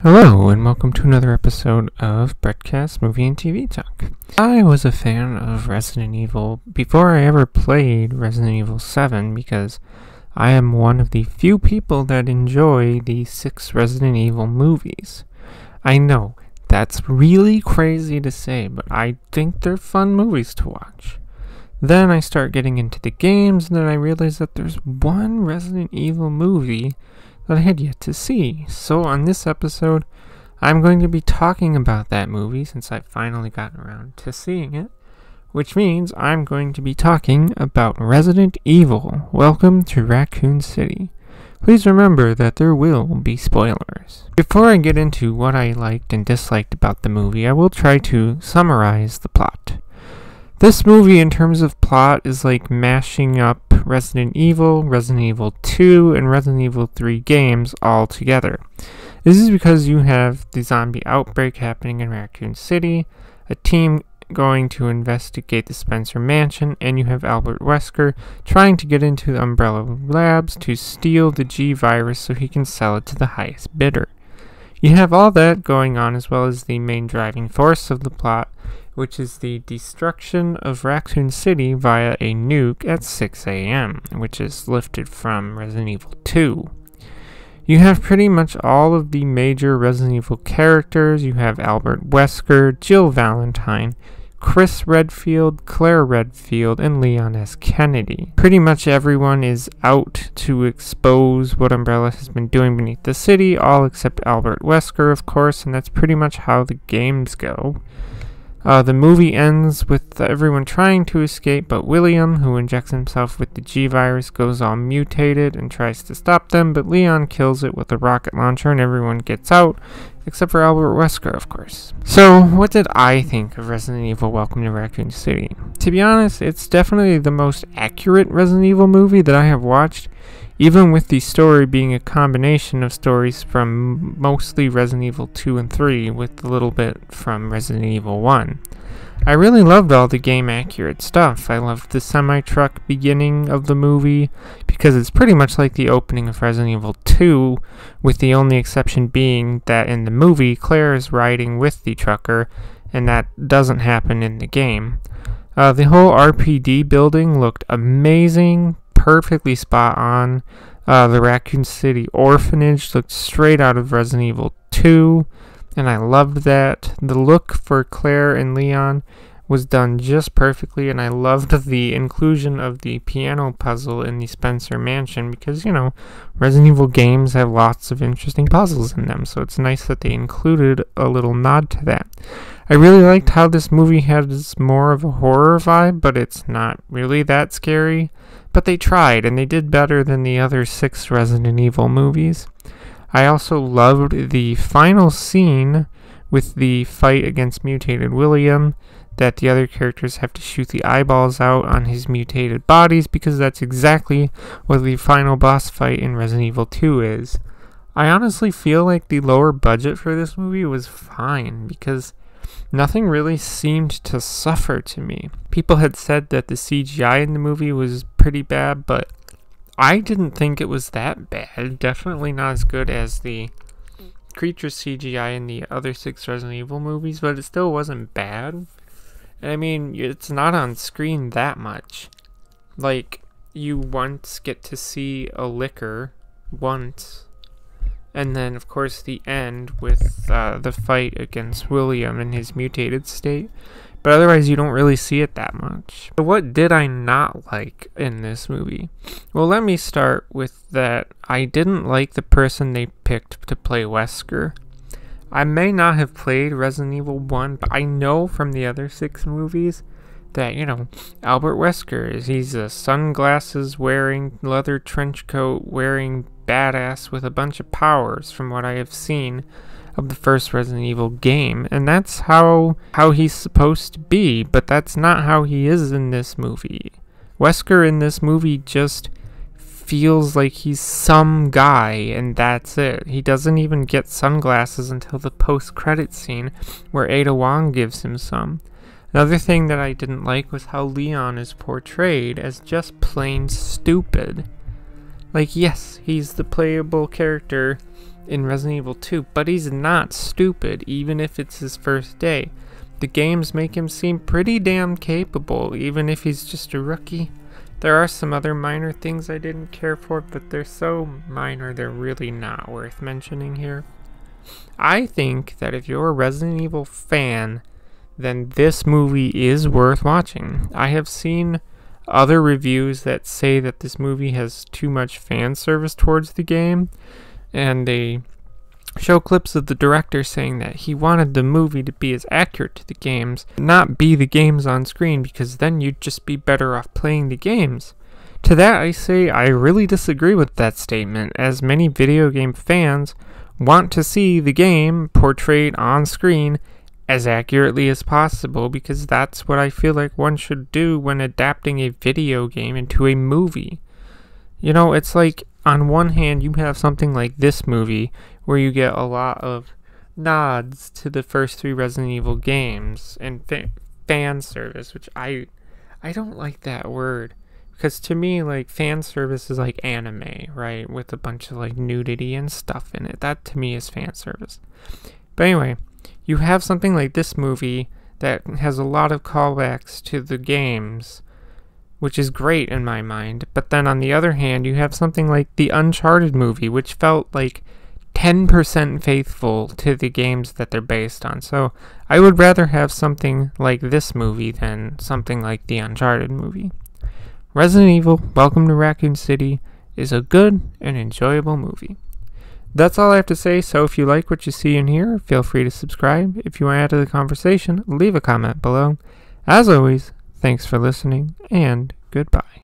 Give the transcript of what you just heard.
Hello, and welcome to another episode of Brettcast Movie and TV Talk. I was a fan of Resident Evil before I ever played Resident Evil 7 because I am one of the few people that enjoy the 6 Resident Evil movies. I know, that's really crazy to say, but I think they're fun movies to watch. Then I start getting into the games, and then I realize that there's one Resident Evil movie that I had yet to see. So on this episode, I'm going to be talking about that movie since I've finally gotten around to seeing it, which means I'm going to be talking about Resident Evil. Welcome to Raccoon City. Please remember that there will be spoilers. Before I get into what I liked and disliked about the movie, I will try to summarize the plot. This movie, in terms of plot, is like mashing up Resident Evil 2, and Resident Evil 3 games all together. This is because you have the zombie outbreak happening in Raccoon City, a team going to investigate the Spencer Mansion, and you have Albert Wesker trying to get into the Umbrella Labs to steal the G virus so he can sell it to the highest bidder. You have all that going on, as well as the main driving force of the plot, which is the destruction of Raccoon City via a nuke at 6 a.m., which is lifted from Resident Evil 2. You have pretty much all of the major Resident Evil characters. You have Albert Wesker, Jill Valentine, Chris Redfield, Claire Redfield, and Leon S. Kennedy. Pretty much everyone is out to expose what Umbrella has been doing beneath the city, all except Albert Wesker, of course, and that's pretty much how the games go. The movie ends with everyone trying to escape, but William, who injects himself with the G virus, goes all mutated and tries to stop them, but Leon kills it with a rocket launcher and everyone gets out, except for Albert Wesker, of course. So, what did I think of Resident Evil Welcome to Raccoon City? To be honest, it's definitely the most accurate Resident Evil movie that I have watched, even with the story being a combination of stories from mostly Resident Evil 2 and 3 with a little bit from Resident Evil 1. I really loved all the game-accurate stuff. I loved the semi-truck beginning of the movie because it's pretty much like the opening of Resident Evil 2, with the only exception being that in the movie, Claire is riding with the trucker, and that doesn't happen in the game. The whole RPD building looked amazing, perfectly spot on. The Raccoon City orphanage looked straight out of Resident Evil 2, and I loved that. The look for Claire and Leon was done just perfectly, and I loved the inclusion of the piano puzzle in the Spencer Mansion because, you know, Resident Evil games have lots of interesting puzzles in them, so it's nice that they included a little nod to that. I really liked how this movie has more of a horror vibe, but it's not really that scary. But they tried, and they did better than the other 6 Resident Evil movies. I also loved the final scene with the fight against mutated William, that the other characters have to shoot the eyeballs out on his mutated bodies, because that's exactly what the final boss fight in Resident Evil 2 is. I honestly feel like the lower budget for this movie was fine, because nothing really seemed to suffer to me. People had said that the CGI in the movie was pretty bad, but I didn't think it was that bad. Definitely not as good as the creature CGI in the other 6 Resident Evil movies, but it still wasn't bad. I mean, it's not on screen that much. Like, you once get to see a liquor once, and then, of course, the end with the fight against William in his mutated state. But otherwise, you don't really see it that much. So what did I not like in this movie? Well, let me start with that I didn't like the person they picked to play Wesker. I may not have played Resident Evil 1, but I know from the other 6 movies that, you know, Albert Wesker he's a sunglasses wearing, leather trench coat wearing badass with a bunch of powers from what I have seen of the first Resident Evil game, and that's how he's supposed to be, but that's not how he is in this movie. Wesker in this movie just feels like he's some guy, and that's it. He doesn't even get sunglasses until the post-credit scene where Ada Wong gives him some. Another thing that I didn't like was how Leon is portrayed as just plain stupid. Like, yes, he's the playable character in Resident Evil 2, but he's not stupid, even if it's his first day. The games make him seem pretty damn capable, even if he's just a rookie. There are some other minor things I didn't care for, but they're so minor they're really not worth mentioning here. I think that if you're a Resident Evil fan, then this movie is worth watching. I have seen other reviews that say that this movie has too much fan service towards the game, and they show clips of the director saying that he wanted the movie to be as accurate to the games, not be the games on screen, because then you'd just be better off playing the games. To that I say I really disagree with that statement, as many video game fans want to see the game portrayed on screen as accurately as possible, because that's what I feel like one should do when adapting a video game into a movie. You know, it's like, on one hand, you have something like this movie, where you get a lot of nods to the first 3 Resident Evil games, and fan service, which I don't like that word, because to me, like, fan service is like anime, right, with a bunch of, like, nudity and stuff in it. That, to me, is fan service. But anyway, you have something like this movie that has a lot of callbacks to the games, which is great in my mind. But then on the other hand, you have something like the Uncharted movie, which felt like 10% faithful to the games that they're based on. So I would rather have something like this movie than something like the Uncharted movie. Resident Evil: Welcome to Raccoon City is a good and enjoyable movie. That's all I have to say, so if you like what you see and hear, feel free to subscribe. If you want to add to the conversation, leave a comment below. As always, thanks for listening, and goodbye.